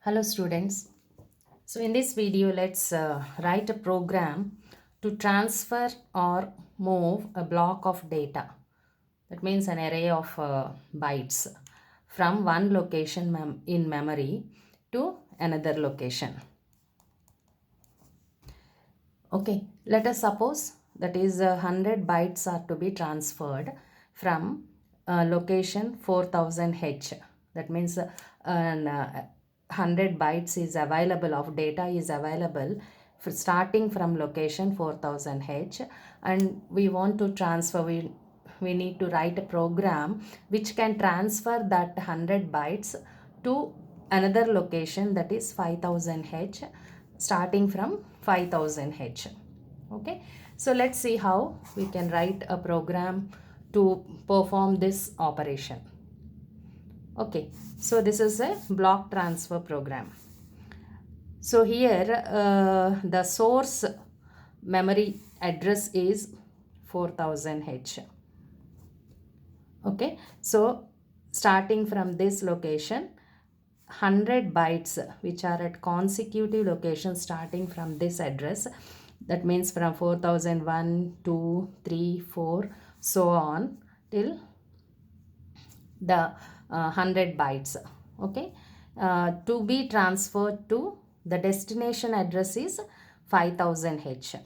Hello students. So in this video let's write a program to transfer or move a block of data. That means an array of bytes from one location in memory to another location. Okay, let us suppose that is 100 bytes are to be transferred from location 4000H. That means 100 bytes is available of data is available for starting from location 4000H, and we want to transfer, we need to write a program which can transfer that 100 bytes to another location, that is 5000H, starting from 5000H. Okay, so let's see how we can write a program to perform this operation. Okay, so this is a block transfer program. So here the source memory address is 4000H. Okay, so starting from this location, 100 bytes which are at consecutive locations starting from this address, that means from 4001, 2, 3, 4, so on till the 100 bytes. Okay, to be transferred to the destination address is 5000H.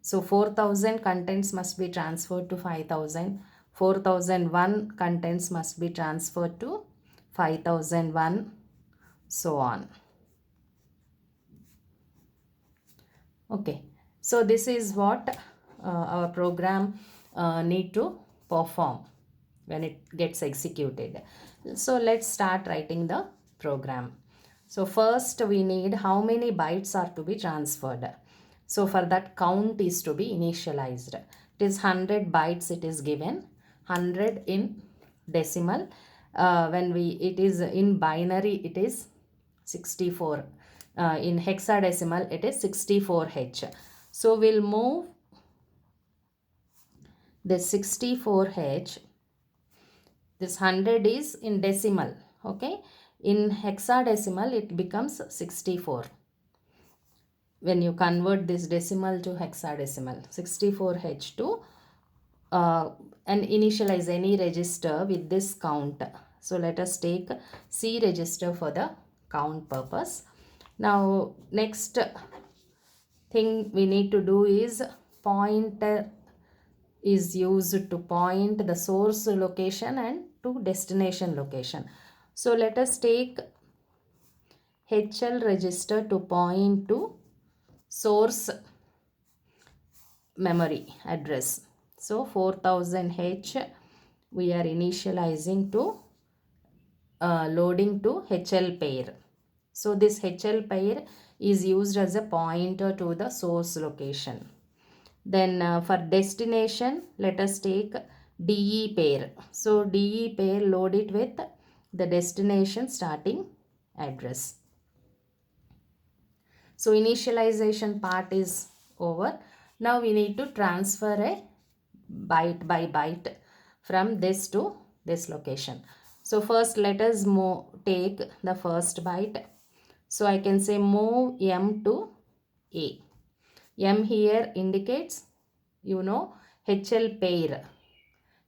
So 4000 contents must be transferred to 5000. 4001 contents must be transferred to 5001, so on. Okay, so this is what our program need to perform when it gets executed. So let's start writing the program. So first we need how many bytes are to be transferred. So for that, count is to be initialized. It is 100 bytes, it is given 100 in decimal. When it is in binary, it is 64. In hexadecimal, it is 64H. So we'll move this 64H. This 100 is in decimal. Okay, in hexadecimal it becomes 64. When you convert this decimal to hexadecimal, 64H to and initialize any register with this count. So let us take C register for the count purpose. Now next thing we need to do is pointer is used to point the source location and to destination location. So let us take HL register to point to source memory address. So 4000H we are initializing to loading to HL pair. So this HL pair is used as a pointer to the source location. Then for destination, let us take DE pair. So DE pair, load it with the destination starting address. So initialization part is over. Now we need to transfer a byte by byte from this to this location. So first let us take the first byte. So I can say move M to A. M here indicates, HL pair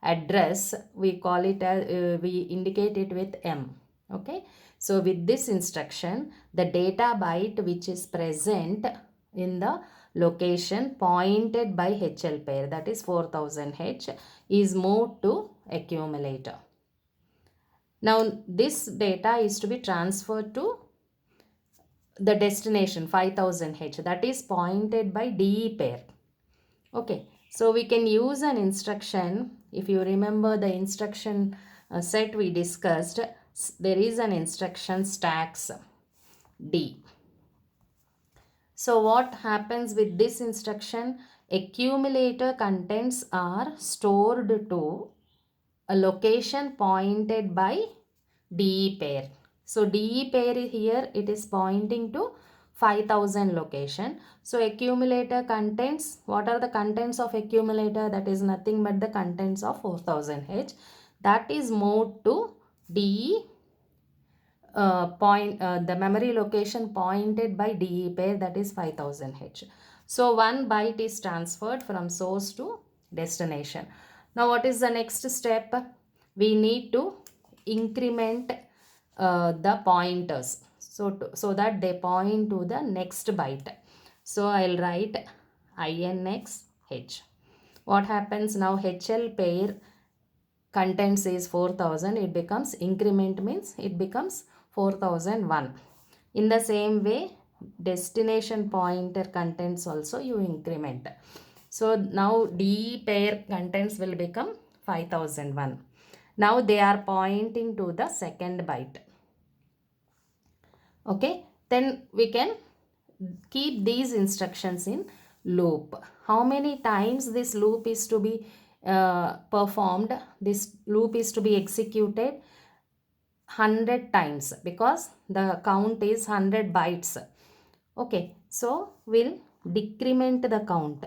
address. We call it as, we indicate it with M. Okay. So with this instruction, the data byte which is present in the location pointed by HL pair, that is 4000H, is moved to accumulator. Now this data is to be transferred to the destination 5000H, that is pointed by DE pair. Okay, so we can use an instruction. If you remember the instruction set we discussed, there is an instruction stacks D. So what happens with this instruction? Accumulator contents are stored to a location pointed by DE pair. So DE pair here, it is pointing to 5000 location. So accumulator contents, what are the contents of accumulator? That is nothing but the contents of 4000H. That is moved to DE the memory location pointed by DE pair, that is 5000H. So one byte is transferred from source to destination. Now what is the next step? We need to increment the pointers so that they point to the next byte. So I'll write INX H. What happens now? HL pair contents is 4000, it becomes increment means it becomes 4001. In the same way, destination pointer contents also you increment. So now D pair contents will become 5001. Now they are pointing to the second byte. Okay, then we can keep these instructions in loop. How many times this loop is to be performed? This loop is to be executed 100 times because the count is 100 bytes. Okay, so we'll decrement the count,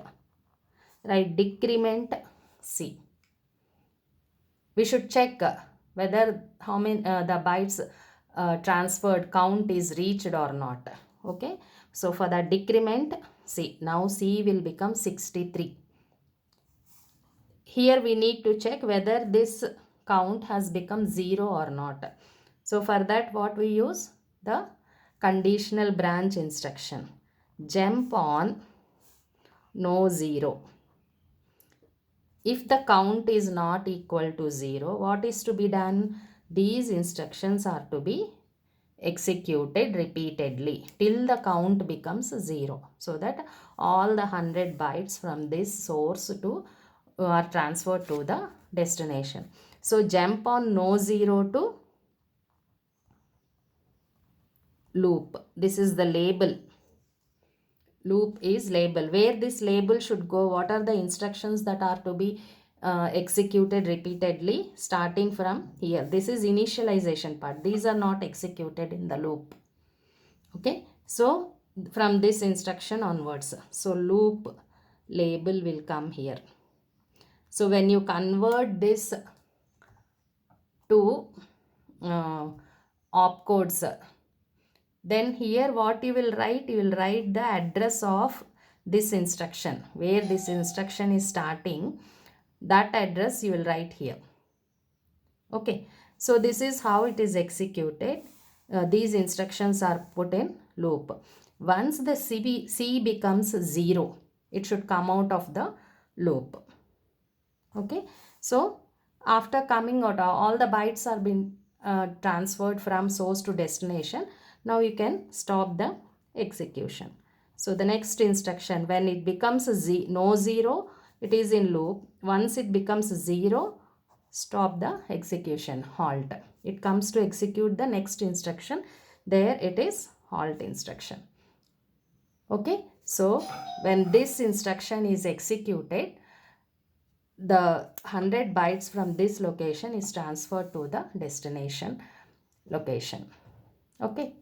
right? Decrement C. We should check whether how many the bytes transferred count is reached or not. Okay, so for the decrement C, now C will become 63. Here we need to check whether this count has become 0 or not. So for that what we use? The conditional branch instruction. Jump on no 0. If the count is not equal to 0, what is to be done? These instructions are to be executed repeatedly till the count becomes 0, so that all the 100 bytes from this source to are transferred to the destination. So jump on no 0 to loop. This is the label. Loop is label. Where this label should go? What are the instructions that are to be executed repeatedly starting from here? This is initialization part. These are not executed in the loop. Okay, so from this instruction onwards, so loop label will come here. So when you convert this to opcodes, then here what you will write? You will write the address of this instruction, where this instruction is starting, that address you will write here. Okay, so this is how it is executed. These instructions are put in loop. Once the C becomes 0, it should come out of the loop. Okay, so after coming out, all the bytes are been transferred from source to destination. Now you can stop the execution. So the next instruction, when it becomes no 0, it is in loop. Once it becomes 0, stop the execution, halt. It comes to execute the next instruction. There it is halt instruction. Okay, so when this instruction is executed, the 100 bytes from this location is transferred to the destination location. Okay.